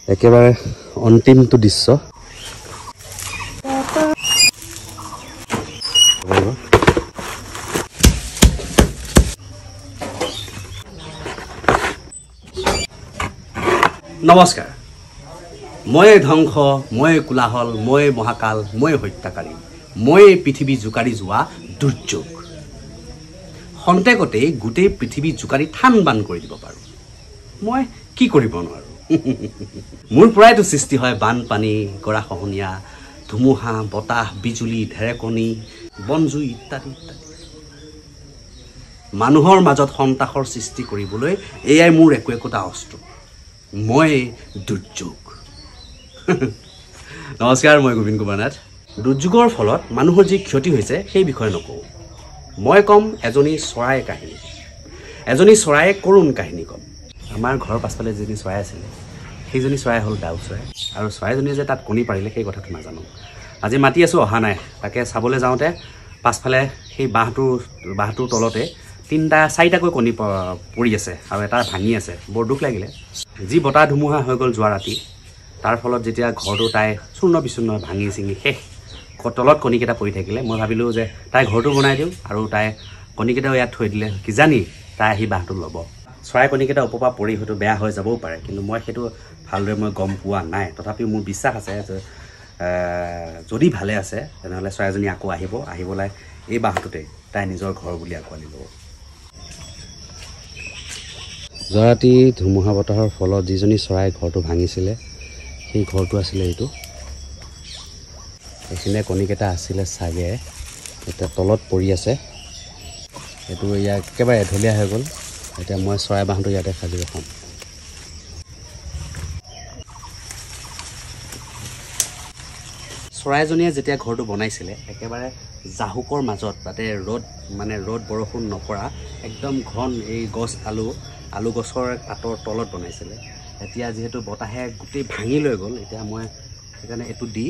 একেবাৰে অন্তিমটো দৃশ্য। নমস্কাৰ, মই ধ্বংস, মই কোলাহল, মই মহাকাল, মই হত্যাকাৰী, মই পৃথিৱী জোকাৰি যোৱা দুৰ্যোগ। খন্তেকতেই গোটেই পৃথিৱী জোকাৰি থান বান কৰি দিব পাৰোঁ। মই কি কৰিব নোৱাৰোঁ। মোৰ পৰাইতো সৃষ্টি হয় বানপানী, গৰাখহনীয়া, ধুমুহা, বতাহ, বিজুলী, ঢেৰেকণি, বনজুই ইত্যাদি ইত্যাদি। মানুহৰ মাজত সন্তাসৰ সৃষ্টি কৰিবলৈ এয়াই মোৰ একোটা অস্ত্ৰ। মই দুৰ্যোগ। নমস্কাৰ, মই গোবিন্দ কুমাৰ নাথ। দুৰ্যোগৰ ফলত মানুহৰ যি ক্ষতি হৈছে সেই বিষয়ে নকওঁ। মই ক'ম এজনী চৰাইৰ কাহিনী, এজনী চৰাইৰ কৰুণ কাহিনী ক'ম। আমাৰ ঘৰৰ পাছফালে যিজনী চৰাই আছিলে সেইজনী চৰাই হ'ল ডাউক চৰাই, আৰু চৰাইজনীয়ে যে তাত কণী পাৰিলে সেই কথাটো নাজানো। আজি মাতি আছোঁ, অহা নাই। তাকে চাবলৈ যাওঁতে পাছফালে সেই বাঁহটোৰ তলতে 4টাকৈ কণী পৰি আছে আৰু এটা ভাঙি আছে। বৰ দুখ লাগিলে। যি বতাহ ধুমুহা হৈ গ'ল যোৱা ৰাতি, তাৰ ফলত যেতিয়া ঘৰটো তাই চূৰ্ণ বিচূৰ্ণ ভাঙি চিঙি শেষ, তলত কণীকেইটা পৰি থাকিলে, মই ভাবিলোঁ যে তাই ঘৰটো বনাই দিওঁ আৰু তাই কণীকেইটাও ইয়াত থৈ দিলে কিজানি তাই আহি বাঁহটো ল'ব। চৰাই কণীকেইটা ওপৰৰ পৰা পৰি হয়তো বেয়া হৈ যাবও পাৰে, কিন্তু মই সেইটো ভালদৰে গম পোৱা নাই। তথাপিও মোৰ বিশ্বাস আছে যে যদি ভালে আছে তেনেহ'লে চৰাইজনী আকৌ আহি পেলাই এই বাঁহটোতে তাই নিজৰ ঘৰ বুলি আঁকোৱালি ল'ব। যোৱা ৰাতি ধুমুহা বতাহৰ ফলত যিজনী চৰাই ঘৰটো ভাঙিছিলে সেই ঘৰটো আছিলে এইটো। এইখিনিয়ে কণীকেইটা আছিলে চাগে, এতিয়া তলত পৰি আছে। এইটো ইয়াত একেবাৰে এঢলীয়া হৈ গ'ল। এতিয়া মই চৰাই বাঁহটো ইয়াতে সাজি ৰখাম। চৰাইজনীয়ে যেতিয়া ঘৰটো বনাইছিলে একেবাৰে জাহুকৰ মাজত, তাতে ৰ'দ বৰষুণ নপৰা একদম ঘন এই আলু গছৰ পাতৰ তলত বনাইছিলে। এতিয়া যিহেতু বতাহে গোটেই ভাঙি লৈ গ'ল, এতিয়া মই সেইকাৰণে এইটো দি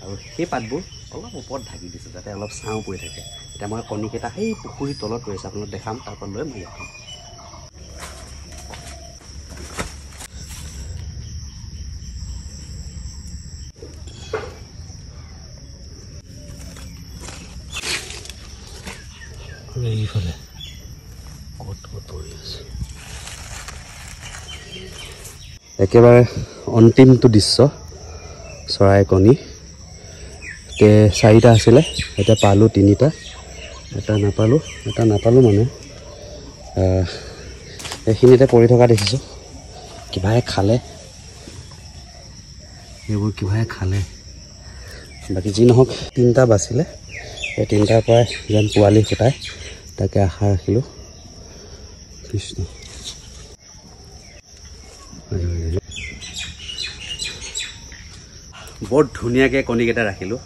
আৰু সেই পাতবোৰ অলপ ওপৰত ঢাকি দিছোঁ যাতে অলপ ছাঁ পৰি থাকে। এতিয়া মই কণীকেইটা সেই পুখুৰীৰ তলত ৰৈছে, আপোনালোক দেখাম, তাৰপৰা লৈ মই ইয়াত এইফালে ক'ত পৰি আছে। একেবাৰে অন্তিমটো দৃশ্য, চৰাই কণী 4টা আছিলে, এতিয়া পালোঁ 3টা। এটা নাপালোঁ মানে এইখিনিতে পৰি থকা দেখিছোঁ। কিবাহে খালে, এইবোৰ কিবাহে খালে। বাকী যি নহওক 3টা বাচিলে, এই 3টাৰ পৰাই যেন পোৱালি ফুটাই তাকে আশা ৰাখিলোঁ। কৃষ্ণ, বৰ ধুনীয়াকৈ কণীকেইটা ৰাখিলোঁ।